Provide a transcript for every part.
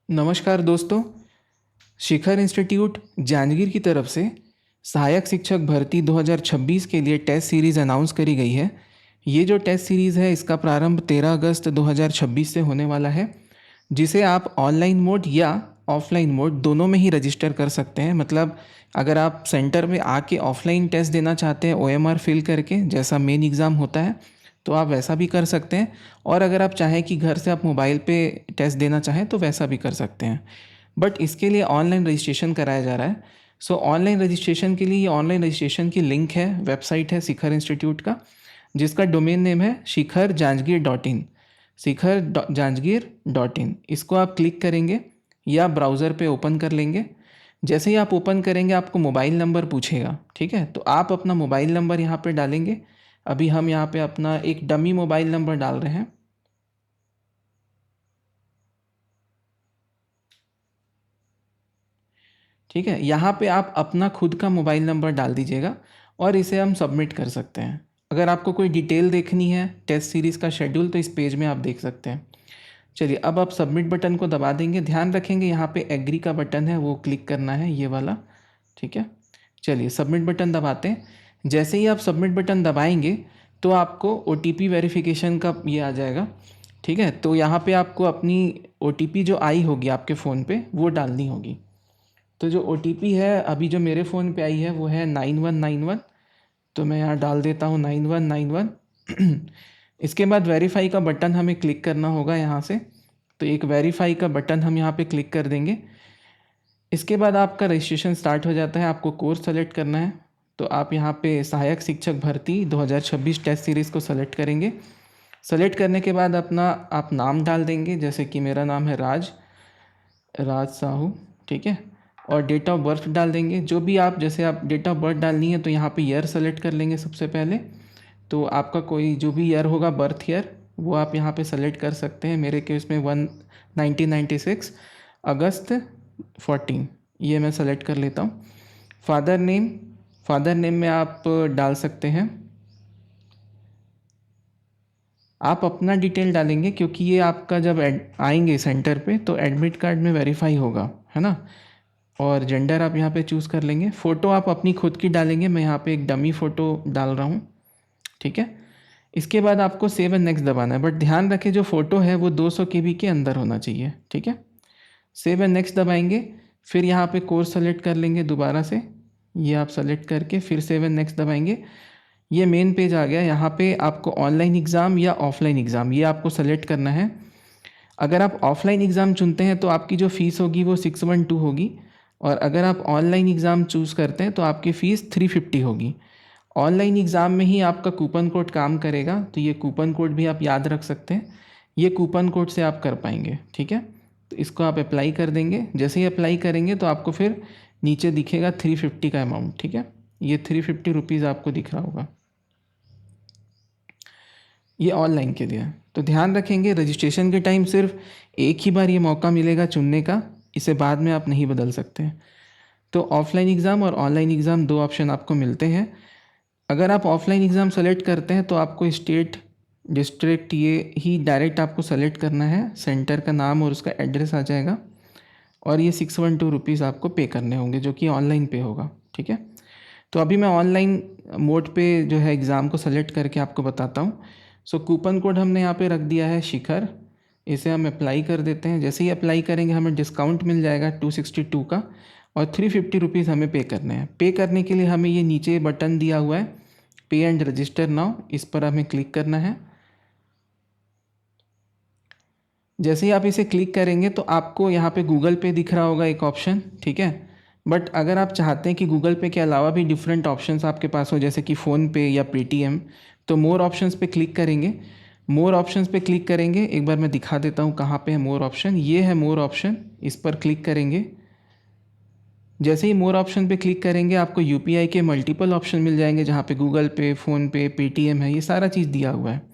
नमस्कार दोस्तों। शिखर इंस्टीट्यूट जांजगीर की तरफ से सहायक शिक्षक भर्ती 2026 के लिए टेस्ट सीरीज़ अनाउंस करी गई है। ये जो टेस्ट सीरीज़ है इसका प्रारंभ 13 अगस्त 2026 से होने वाला है, जिसे आप ऑनलाइन मोड या ऑफलाइन मोड दोनों में ही रजिस्टर कर सकते हैं। मतलब अगर आप सेंटर में आके ऑफलाइन टेस्ट देना चाहते हैं ओएमआर फिल करके, जैसा मेन एग्ज़ाम होता है, तो आप वैसा भी कर सकते हैं। और अगर आप चाहें कि घर से आप मोबाइल पे टेस्ट देना चाहें तो वैसा भी कर सकते हैं। बट इसके लिए ऑनलाइन रजिस्ट्रेशन कराया जा रहा है। सो ऑनलाइन रजिस्ट्रेशन के लिए ये ऑनलाइन रजिस्ट्रेशन की लिंक है, वेबसाइट है शिखर इंस्टीट्यूट का, जिसका डोमेन नेम है शिखर-जांजगीर.in। शिखर-जांजगीर.in इसको आप क्लिक करेंगे या ब्राउज़र पे ओपन कर लेंगे। जैसे ही आप ओपन करेंगे आपको मोबाइल नंबर पूछेगा, ठीक है। तो आप अपना मोबाइल नंबर यहाँ पे डालेंगे। अभी हम यहाँ पे अपना एक डमी मोबाइल नंबर डाल रहे हैं। ठीक है, यहाँ पे आप अपना खुद का मोबाइल नंबर डाल दीजिएगा और इसे हम सबमिट कर सकते हैं। अगर आपको कोई डिटेल देखनी है टेस्ट सीरीज़ का शेड्यूल तो इस पेज में आप देख सकते हैं। चलिए, अब आप सबमिट बटन को दबा देंगे। ध्यान रखेंगे यहाँ पे एग्री का बटन है वो क्लिक करना है, ये वाला। ठीक है, चलिए सबमिट बटन दबाते हैं। जैसे ही आप सबमिट बटन दबाएंगे तो आपको OTP वेरिफिकेशन का ये आ जाएगा। ठीक है, तो यहाँ पे आपको अपनी OTP जो आई होगी आपके फ़ोन पे वो डालनी होगी। तो जो OTP है अभी जो मेरे फ़ोन पे आई है वो है 9191। तो मैं यहाँ डाल देता हूँ 9191। इसके बाद वेरीफाई का बटन हमें क्लिक करना होगा यहाँ से। तो एक वेरीफाई का बटन हम यहाँ पे क्लिक कर देंगे। इसके बाद आपका रजिस्ट्रेशन स्टार्ट हो जाता है। आपको कोर्स सेलेक्ट करना है, तो आप यहाँ पे सहायक शिक्षक भर्ती 2026 टेस्ट सीरीज़ को सेलेक्ट करेंगे। सेलेक्ट करने के बाद अपना आप नाम डाल देंगे, जैसे कि मेरा नाम है राज साहू। ठीक है, और डेट ऑफ बर्थ डाल देंगे। जो भी आप, जैसे आप डेट ऑफ बर्थ डालनी है तो यहाँ पे ईयर सेलेक्ट कर लेंगे सबसे पहले। तो आपका कोई जो भी ईयर होगा बर्थ ईयर वो आप यहाँ पे सेलेक्ट कर सकते हैं। मेरे केस में 1996 अगस्त 14 ये मैं सेलेक्ट कर लेता हूँ। फादर नेम में आप डाल सकते हैं, आप अपना डिटेल डालेंगे क्योंकि ये आपका जब आएंगे सेंटर पे तो एडमिट कार्ड में वेरीफाई होगा, है ना। और जेंडर आप यहाँ पे चूज़ कर लेंगे। फ़ोटो आप अपनी खुद की डालेंगे। मैं यहाँ पे एक डमी फ़ोटो डाल रहा हूँ। ठीक है, इसके बाद आपको सेव एंड नेक्स्ट दबाना है, बट ध्यान रखें जो फ़ोटो है वो 200 KB के अंदर होना चाहिए। ठीक है, सेव एंड नेक्स्ट दबाएंगे। फिर यहाँ पे कोर्स सेलेक्ट कर लेंगे दोबारा से, ये आप सेलेक्ट करके फिर सेव एंड नेक्स्ट दबाएंगे। ये मेन पेज आ गया। यहाँ पे आपको ऑनलाइन एग्ज़ाम या ऑफलाइन एग्ज़ाम ये आपको सेलेक्ट करना है। अगर आप ऑफलाइन एग्ज़ाम चुनते हैं तो आपकी जो फ़ीस होगी वो 612 होगी, और अगर आप ऑनलाइन एग्ज़ाम चूज़ करते हैं तो आपकी फ़ीस 350 होगी। ऑनलाइन एग्ज़ाम में ही आपका कूपन कोड काम करेगा, तो ये कूपन कोड भी आप याद रख सकते हैं। ये कूपन कोड से आप कर पाएंगे। ठीक है, तो इसको आप अप्लाई कर देंगे। जैसे ही अप्लाई करेंगे तो आपको फिर नीचे दिखेगा 350 का अमाउंट। ठीक है, ये 350 रुपीज़ आपको दिख रहा होगा। ये ऑनलाइन के लिए है। तो ध्यान रखेंगे रजिस्ट्रेशन के टाइम सिर्फ एक ही बार ये मौका मिलेगा चुनने का, इसे बाद में आप नहीं बदल सकते हैं। तो ऑफलाइन एग्ज़ाम और ऑनलाइन एग्ज़ाम दो ऑप्शन आपको मिलते हैं। अगर आप ऑफलाइन एग्ज़ाम सेलेक्ट करते हैं तो आपको स्टेट, डिस्ट्रिक्ट ये ही डायरेक्ट आपको सेलेक्ट करना है। सेंटर का नाम और उसका एड्रेस आ जाएगा, और ये 612 रुपीज़ आपको पे करने होंगे, जो कि ऑनलाइन पे होगा। ठीक है, तो अभी मैं ऑनलाइन मोड पे जो है एग्ज़ाम को सेलेक्ट करके आपको बताता हूँ। सो कूपन कोड हमने यहाँ पे रख दिया है शिखर, इसे हम अप्लाई कर देते हैं। जैसे ही अप्लाई करेंगे हमें डिस्काउंट मिल जाएगा 262 का, और 350 रुपीज़ हमें पे करने हैं। पे करने के लिए हमें ये नीचे बटन दिया हुआ है पे एंड रजिस्टर नाउ, इस पर हमें क्लिक करना है। जैसे ही आप इसे क्लिक करेंगे तो आपको यहाँ पे गूगल पे दिख रहा होगा एक ऑप्शन। ठीक है, बट अगर आप चाहते हैं कि गूगल पे के अलावा भी डिफरेंट ऑप्शंस आपके पास हो, जैसे कि फ़ोनपे या पेटीएम, तो मोर ऑप्शंस पे क्लिक करेंगे। मोर ऑप्शंस पे क्लिक करेंगे, एक बार मैं दिखा देता हूँ कहाँ पे है मोर ऑप्शन। ये है मोर ऑप्शन, इस पर क्लिक करेंगे। जैसे ही मोर ऑप्शन पे क्लिक करेंगे आपको यूपीआई के मल्टीपल ऑप्शन मिल जाएंगे, जहाँ पे गूगल पे, फ़ोनपे, पेटीएम है, ये सारा चीज़ दिया हुआ है।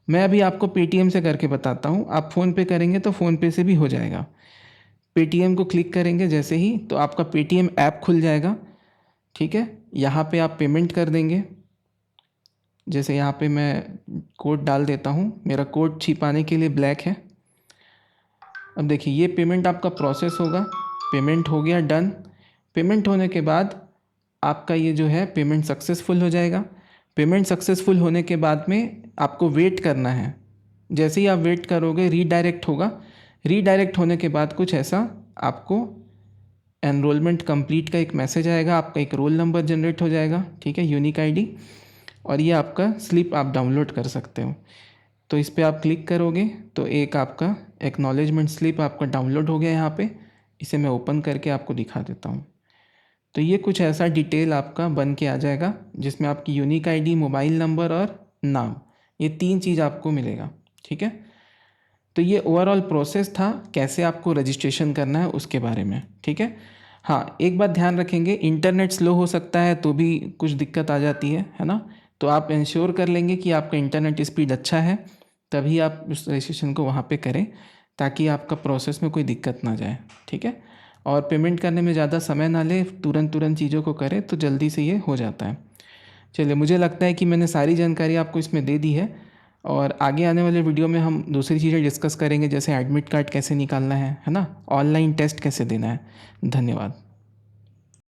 मैं अभी आपको पेटीएम से करके बताता हूँ। आप फ़ोनपे करेंगे तो फ़ोनपे से भी हो जाएगा। पेटीएम को क्लिक करेंगे जैसे ही, तो आपका पेटीएम ऐप खुल जाएगा। ठीक है, यहाँ पे आप पेमेंट कर देंगे। जैसे यहाँ पे मैं कोड डाल देता हूँ, मेरा कोड छिपाने के लिए ब्लैक है। अब देखिए ये पेमेंट आपका प्रोसेस होगा, पेमेंट हो गया डन। पेमेंट होने के बाद आपका ये जो है पेमेंट सक्सेसफुल हो जाएगा। पेमेंट सक्सेसफुल होने के बाद में आपको वेट करना है। जैसे ही आप वेट करोगे रीडायरेक्ट होगा। रीडायरेक्ट होने के बाद कुछ ऐसा आपको एनरोलमेंट कंप्लीट का एक मैसेज आएगा, आपका एक रोल नंबर जनरेट हो जाएगा, ठीक है, यूनिक आईडी, और ये आपका स्लिप आप डाउनलोड कर सकते हो। तो इस पर आप क्लिक करोगे तो एक आपका एक्नॉलेजमेंट स्लिप आपका डाउनलोड हो गया यहाँ पे। इसे मैं ओपन करके आपको दिखा देता हूँ। तो ये कुछ ऐसा डिटेल आपका बन के आ जाएगा जिसमें आपकी यूनिक आईडी, मोबाइल नंबर और नाम, ये 3 चीज़ आपको मिलेगा, ठीक है। तो ये ओवरऑल प्रोसेस था कैसे आपको रजिस्ट्रेशन करना है उसके बारे में, ठीक है। हाँ, एक बात ध्यान रखेंगे, इंटरनेट स्लो हो सकता है तो भी कुछ दिक्कत आ जाती है ना। तो आप इंश्योर कर लेंगे कि आपका इंटरनेट स्पीड अच्छा है, तभी आप उस रजिस्ट्रेशन को वहाँ पे करें, ताकि आपका प्रोसेस में कोई दिक्कत ना जाए, ठीक है। और पेमेंट करने में ज़्यादा समय ना ले, तुरंत चीज़ों को करें तो जल्दी से ये हो जाता है। चलिए, मुझे लगता है कि मैंने सारी जानकारी आपको इसमें दे दी है, और आगे आने वाले वीडियो में हम दूसरी चीज़ें डिस्कस करेंगे, जैसे एडमिट कार्ड कैसे निकालना है ना, ऑनलाइन टेस्ट कैसे देना है। धन्यवाद।